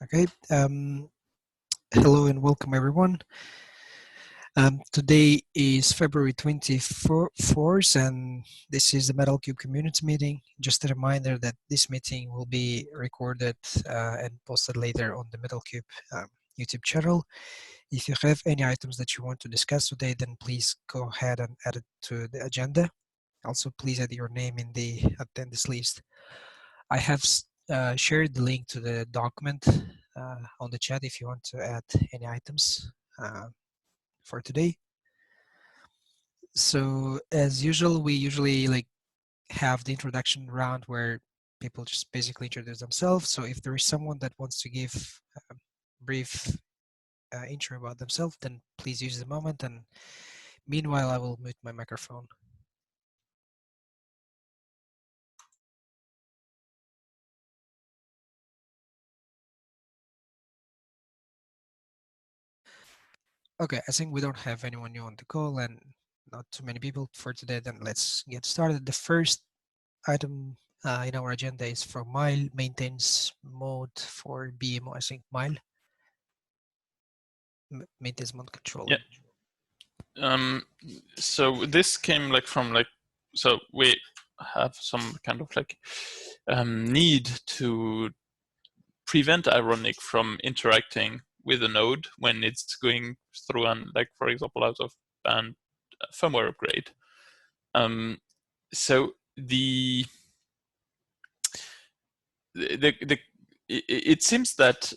Okay. Hello and welcome everyone. Today is February 24th and this is the Metal3 community meeting. Just a reminder that this meeting will be recorded and posted later on the Metal3 YouTube channel. If you have any items that you want to discuss today, then please go ahead and add it to the agenda. Also, please add your name in the attendance list. I have shared the link to the document on the chat if you want to add any items for today. So as usual, we usually have the introduction round where people just basically introduce themselves. So if there is someone that wants to give a brief intro about themselves, then please use the moment. And meanwhile, I will mute my microphone. Okay, I think we don't have anyone new on the call and not too many people for today. Then let's get started. The first item in our agenda is from Mile, maintenance mode for BMO. I think Mile, maintenance mode control. Yeah. So this came so we have some kind of need to prevent Ironic from interacting with a node when it's going through an, for example, out of band firmware upgrade. So it seems that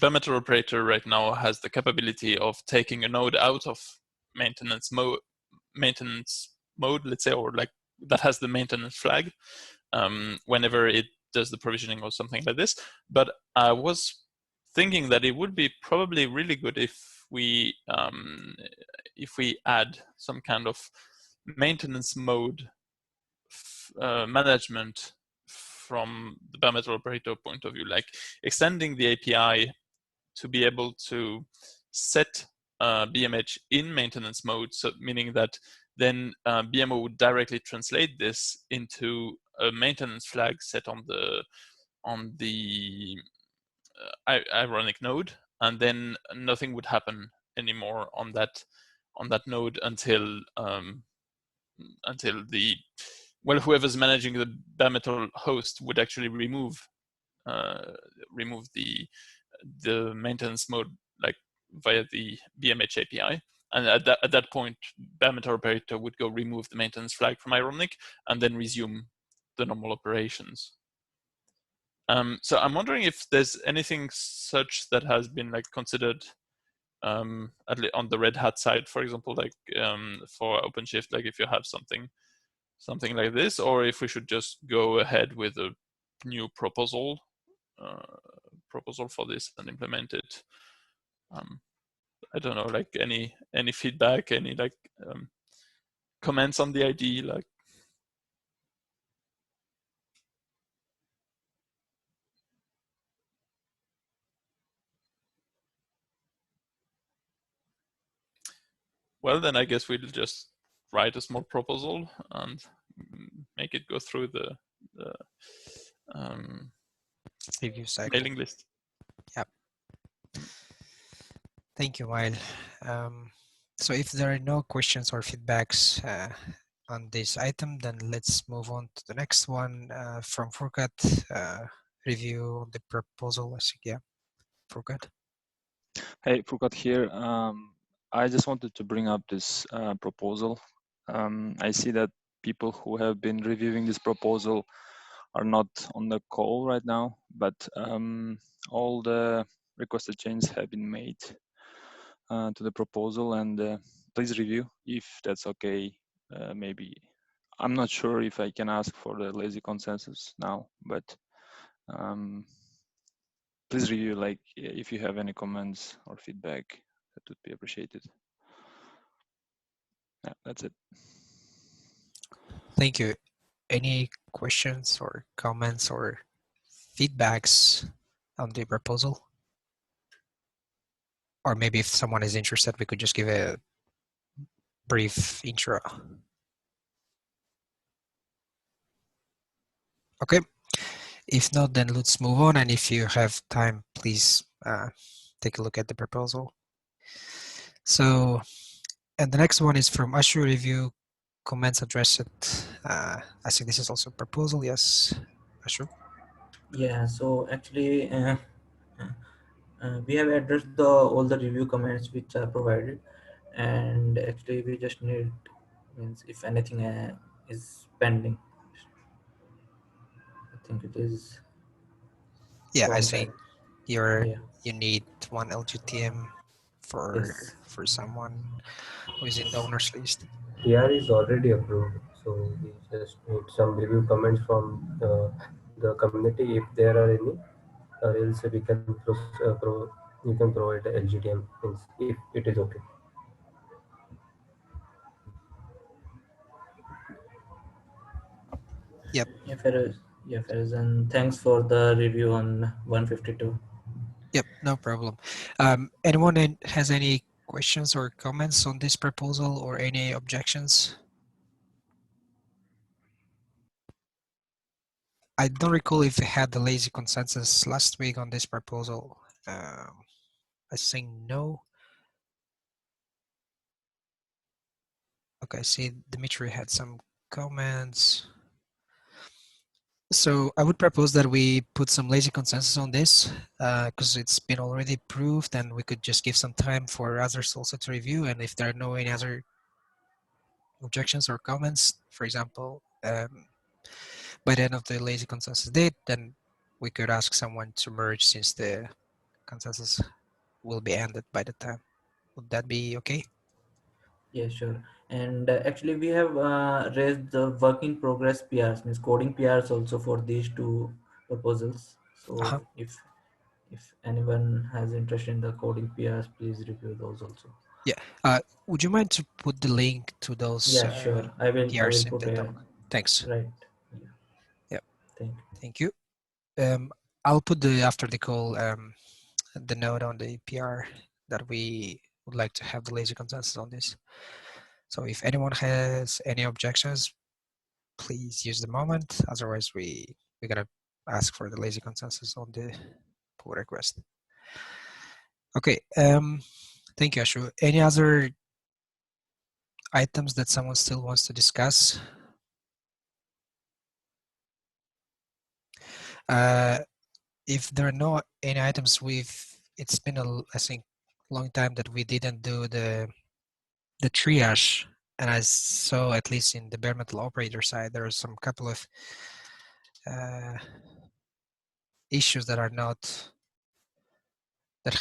Metal operator right now has the capability of taking a node out of maintenance mode, let's say, or that has the maintenance flag whenever it does the provisioning or something like this. But I was thinking that it would be probably really good if we add some kind of maintenance mode management from the Metal operator point of view, like extending the API to be able to set BMH in maintenance mode, so meaning that then BMO would directly translate this into a maintenance flag set on the Ironic node, and then nothing would happen anymore on that node until whoever's managing the bare metal host would actually remove the maintenance mode via the BMH API. And at that point, bare metal operator would go remove the maintenance flag from Ironic and then resume the normal operations. So I'm wondering if there's anything such that has been considered on the Red Hat side, for example, for OpenShift, if you have something like this, or if we should just go ahead with a new proposal for this and implement it. I don't know, any feedback, any comments on the idea, Well, then I guess we'll just write a small proposal and make it go through the review cycle. Mailing list. Yep. Thank you, Mile. So if there are no questions or feedbacks on this item, then let's move on to the next one from Furkat, review on the proposal. I think, yeah, Furkat. Hey, Furkat here. I just wanted to bring up this proposal. I see that people who have been reviewing this proposal are not on the call right now, but all the requested changes have been made to the proposal, and please review if that's okay. Maybe I'm not sure if I can ask for the lazy consensus now, but please review, if you have any comments or feedback, that would be appreciated. Yeah, that's it. Thank you. Any questions or comments or feedbacks on the proposal? Or maybe if someone is interested, we could just give a brief intro. Okay. If not, then let's move on. And if you have time, please take a look at the proposal. So, and the next one is from Ashu review comments addressed. I think this is also a proposal. Yes, Ashu. Yeah, so actually we have addressed all the review comments which are provided, and actually we just need, means if anything is pending, I think it is Yeah, I from that. think you Yeah. need one LGTM Yes. for someone who is in the owner's list. PR is already approved, so we just need some review comments from the community if there are any, or else we can you can provide the LGTM means if it is okay. Yep. Yeah, Feroz. Yeah, Feroz, and thanks for the review on 152. Yep, no problem. Anyone has any questions or comments on this proposal or any objections? I don't recall if we had the lazy consensus last week on this proposal. I think no. Okay, I see Dimitri had some comments. So I would propose that we put some lazy consensus on this because it's been already approved, and we could just give some time for others also to review. And if there are no any other objections or comments, for example, by the end of the lazy consensus date, then we could ask someone to merge since the consensus will be ended by the time. Would that be okay? Yeah, sure. And actually, we have raised the work in progress PRs, means coding PRs also for these two proposals. So Uh-huh. if anyone has interest in the coding PRs, please review those also. Yeah. Would you mind to put the link to those Yeah, sure. I will PRs in put the a doc? Thanks. right. Yeah. Yep. Thank you. Thank you. I'll put the after the call the note on the PR that we would like to have the lazy consensus on this. So if anyone has any objections, please use the moment. Otherwise, we gotta ask for the lazy consensus on the pull request. Okay. Thank you, Ashu. Any other items that someone still wants to discuss? If there are no any items, it's been I think long time that we didn't do the triage, and I saw at least in the bare metal operator side there are some couple of issues that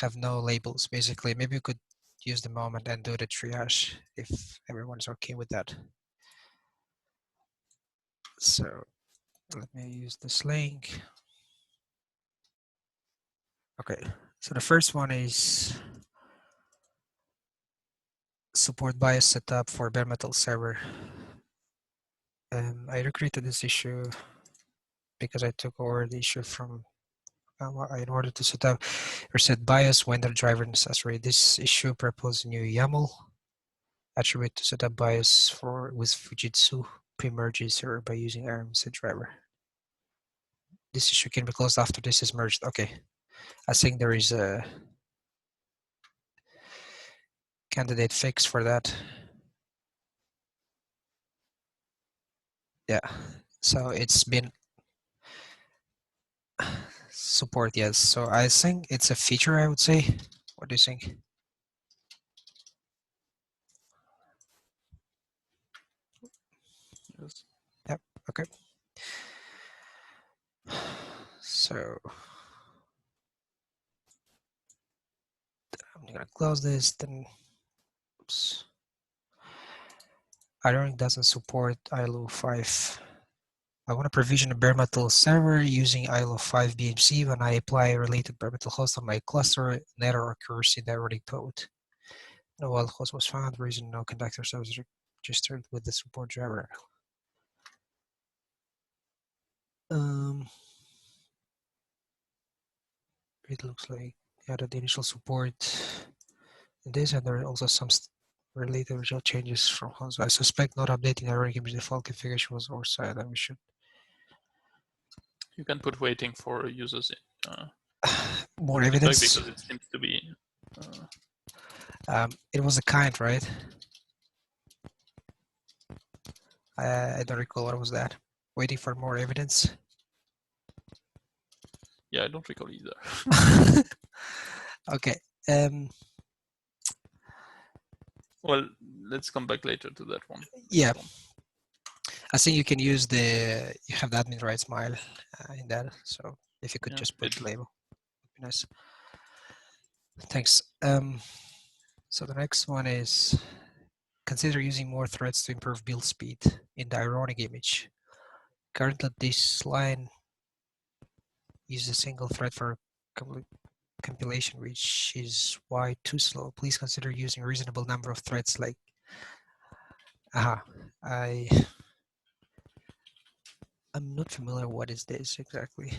have no labels. Basically, maybe we could use the moment and do the triage if everyone's okay with that. So let me use this link. Okay, so the first one is support bias setup for bare metal server. I recreated this issue because I took over the issue from in order to set up or set bias when the driver necessary. This issue proposed a new YAML attribute to set up bias with Fujitsu pre-merges or by using ARM set driver. This issue can be closed after this is merged. Okay, I think there is a candidate fix for that. Yeah, so it's been support, yes. So I think it's a feature, I would say. What do you think? Yes. Yep, okay. So I'm gonna close this, then oops. Iron doesn't support ILO 5. I want to provision a bare metal server using ILO 5 BMC. When I apply a related bare metal host on my cluster, an error occurs in the running code. No wild host was found, reason no conductor service registered with the support driver. It looks like added the initial support in this, and there are also some related result changes from host. I suspect not updating our default configuration was oversight, and we should. You can put waiting for users. More Check evidence. because it seems to be. It was a kind, right? I don't recall what was that. Waiting for more evidence. Yeah, I don't recall either. Okay. Well, let's come back later to that one. Yeah. I think you can use you have the admin rights mile in that. So if you could Yeah, just put the label, would be nice. Thanks. So the next one is consider using more threads to improve build speed in the ironic image. Currently, this line uses a single thread for compilation, which is why too slow. Please consider using a reasonable number of threads like I'm not familiar what is this exactly.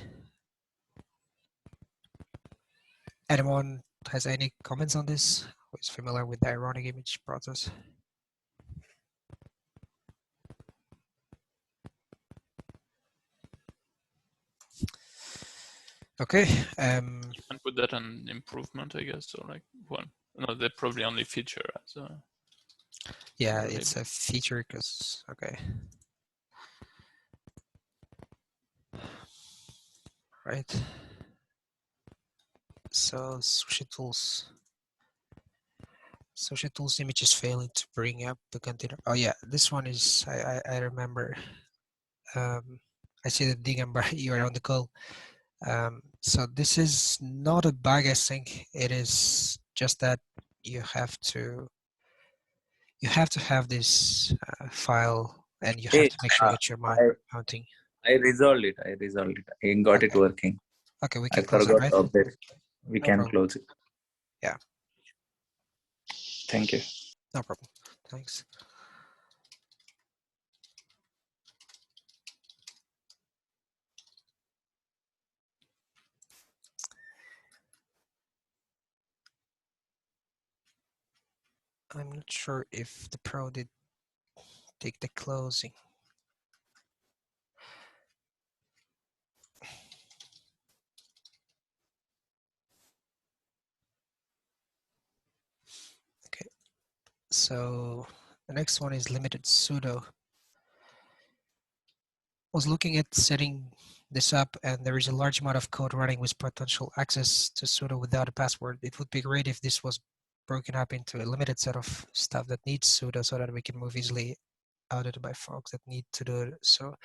Anyone has any comments on this? Who is familiar with the ironic image process? Okay. You can put that on improvement, I guess, or like one. No, they probably only feature as a. Yeah, it's a feature because okay. Right. So Sushi Tools image is failing to bring up the container. Oh yeah, this one is I remember. I see the Digambar you are on the call. So this is not a bug, I think. It is just that you have to have this file and you have to make sure that you're mounting. I resolved it. I got it working. Okay, we I can close it, forgot right? to update. We No can problem. close it. Yeah. Thank you. No problem. Thanks. I'm not sure if the pro did take the closing. Okay, so the next one is limited sudo. I was looking at setting this up and there is a large amount of code running with potential access to sudo without a password. It would be great if this was broken up into a limited set of stuff that needs sudo so that we can move easily out of it by folks that need to do it. So,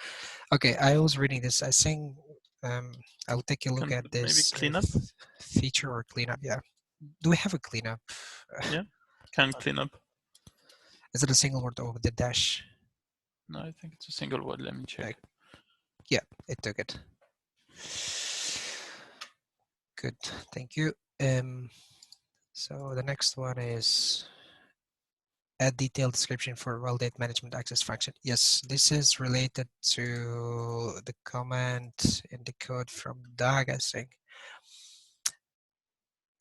okay, I was reading this. I think I'll take a look at this maybe cleanup feature or cleanup. Yeah. Do we have a cleanup? Yeah, can cleanup. Is it a single word over the dash? No, I think it's a single word. Let me check. Yeah, it took it. Good, thank you. So the next one is add detailed description for validate management access function. Yes, this is related to the comment in the code from Doug, I think.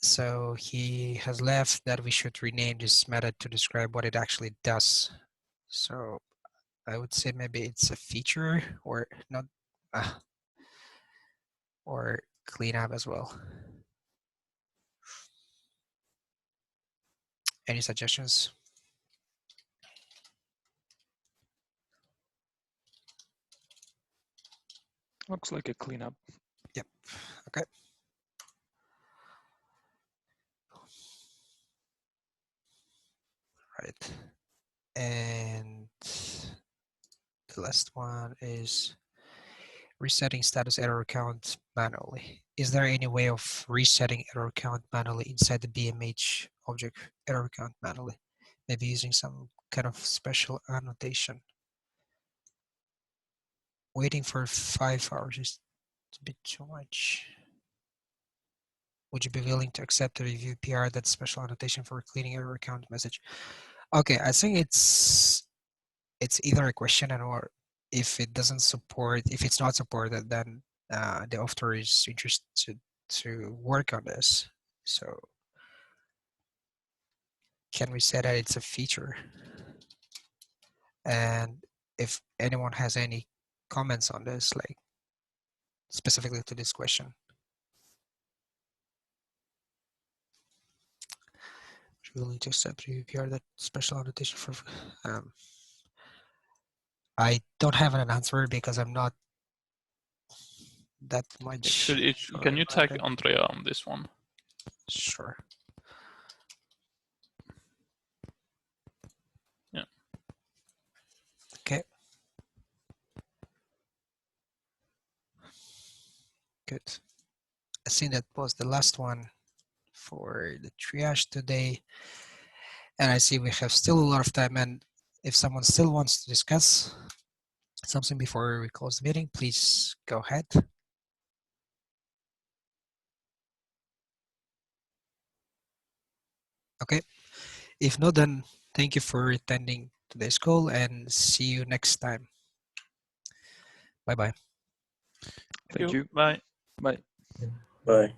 So he has left that we should rename this method to describe what it actually does. So I would say maybe it's a feature or not, or cleanup as well. Any suggestions? Looks like a cleanup. Yep. Okay. Right. And the last one is resetting status error count manually. Is there any way of resetting error count manually inside the BMH object error count manually? Maybe using some kind of special annotation. Waiting for 5 hours is a bit too much. Would you be willing to accept a review PR that's special annotation for cleaning error count message? Okay, I think it's either a question and or if it doesn't support, if it's not supported, then the author is interested to work on this. So can we say that it's a feature? And if anyone has any comments on this, like specifically to this question. We'll need to accept review PR, that special annotation for. I don't have an answer because I'm not that much. Sure, can you tag Andrea on this one? Sure. Yeah. Okay. Good. I think that was the last one for the triage today. And I see we have still a lot of time. And if someone still wants to discuss something before we close the meeting, please go ahead. Okay. If not, then thank you for attending today's call and see you next time. Bye-bye. Thank you. Bye. Bye. Bye.